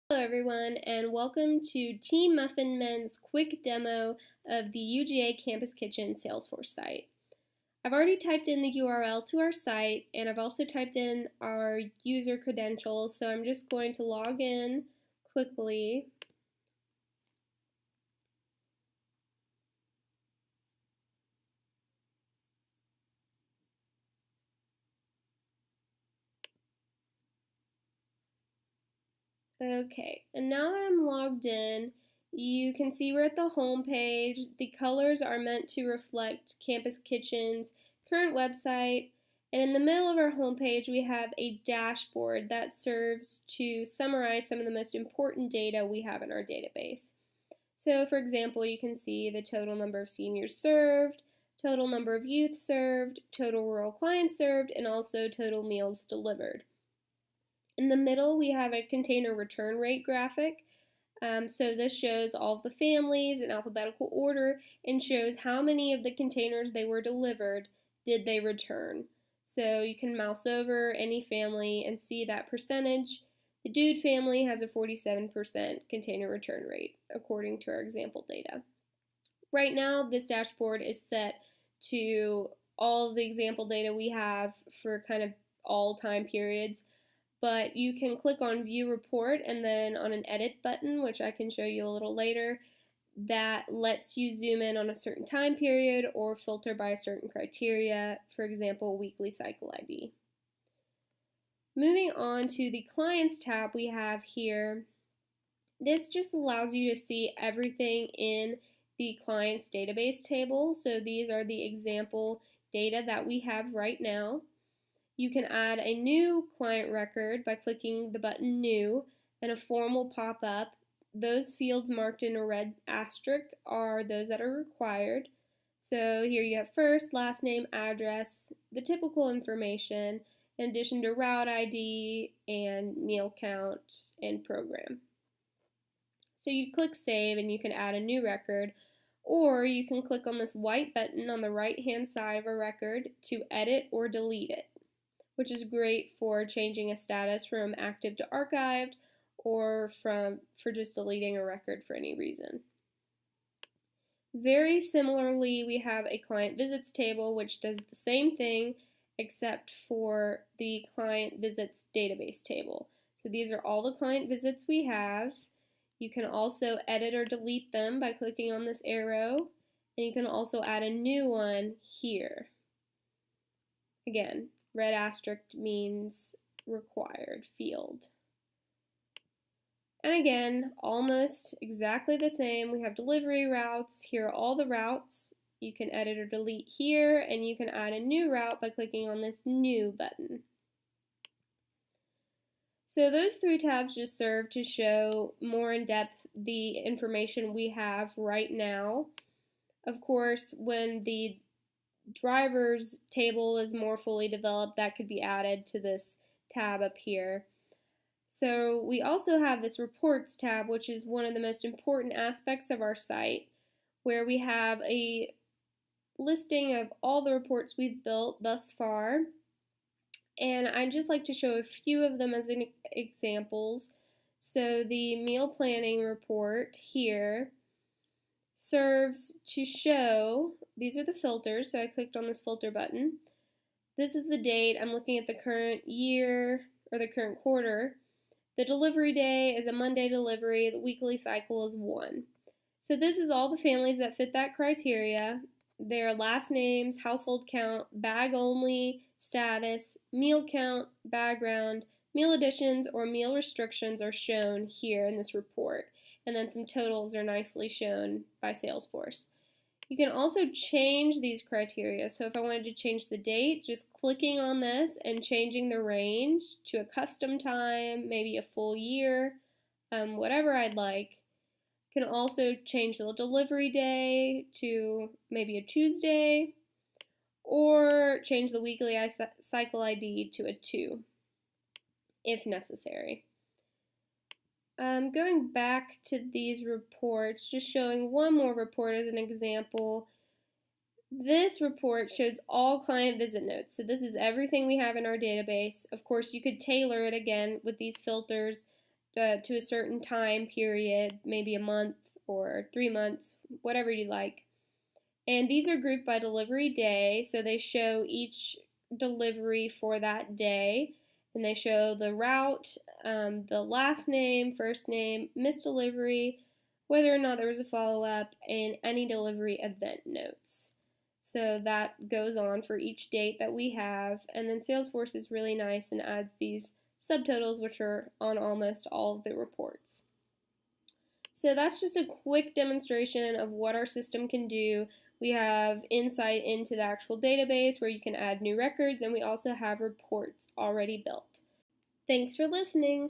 Hello everyone, and welcome to Team Muffin Men's quick demo of the UGA Campus Kitchen Salesforce site. I've already typed in the URL to our site, and I've also typed in our user credentials, so I'm just going to log in quickly. Okay, and now that I'm logged in, you can see we're at the home page. The colors are meant to reflect Campus Kitchen's current website, and in the middle of our home page we have a dashboard that serves to summarize some of the most important data we have in our database. So for example, you can see the total number of seniors served, total number of youth served, total rural clients served, and also total meals delivered. In the middle, we have a container return rate graphic. So this shows all of the families in alphabetical order and shows how many of the containers they were delivered did they return. So you can mouse over any family and see that percentage. The Dude family has a 47% container return rate, according to our example data. Right now, this dashboard is set to all of the example data we have for kind of all time periods, but you can click on View Report and then on an Edit button, which I can show you a little later, that lets you zoom in on a certain time period or filter by a certain criteria, for example, weekly cycle ID. Moving on to the Clients tab we have here, this just allows you to see everything in the client's database table. So these are the example data that we have right now. You can add a new client record by clicking the button New, and a form will pop up. Those fields marked in a red asterisk are those that are required. So here you have first, last name, address, the typical information, in addition to route ID and meal count and program. So you click Save and you can add a new record, or you can click on this white button on the right hand side of a record to edit or delete it, which is great for changing a status from active to archived or for just deleting a record for any reason. Very similarly, we have a client visits table which does the same thing except for the client visits database table. So these are all the client visits we have. You can also edit or delete them by clicking on this arrow, and you can also add a new one here. Again, red asterisk means required field. And again, almost exactly the same. We have delivery routes. Here are all the routes. You can edit or delete here, and you can add a new route by clicking on this New button. So those three tabs just serve to show more in depth the information we have right now. Of course, when the drivers table is more fully developed, that could be added to this tab up here. So we also have this reports tab, which is one of the most important aspects of our site, where we have a listing of all the reports we've built thus far. And I'd just like to show a few of them as examples. So the meal planning report here serves to show, these are the filters, so I clicked on this filter button. This is the date. I'm looking at the current year or the current quarter. The delivery day is a Monday delivery. The weekly cycle is 1. So this is all the families that fit that criteria. Their last names, household count, bag only, status, meal count, background, meal additions, or meal restrictions are shown here in this report. And then some totals are nicely shown by Salesforce. You can also change these criteria. So if I wanted to change the date, just clicking on this and changing the range to a custom time, maybe a full year, whatever I'd like. Can also change the delivery day to maybe a Tuesday, or change the weekly cycle ID to a 2 if necessary. Going back to these reports, just showing one more report as an example. This report shows all client visit notes. So this is everything we have in our database. Of course, you could tailor it again with these filters to a certain time period, maybe a month or 3 months, whatever you like. And these are grouped by delivery day, so they show each delivery for that day, and they show the route, the last name, first name, missed delivery, whether or not there was a follow-up, and any delivery event notes. So that goes on for each date that we have, and then Salesforce is really nice and adds these subtotals, which are on almost all of the reports. So that's just a quick demonstration of what our system can do. We have insight into the actual database where you can add new records, and we also have reports already built. Thanks for listening.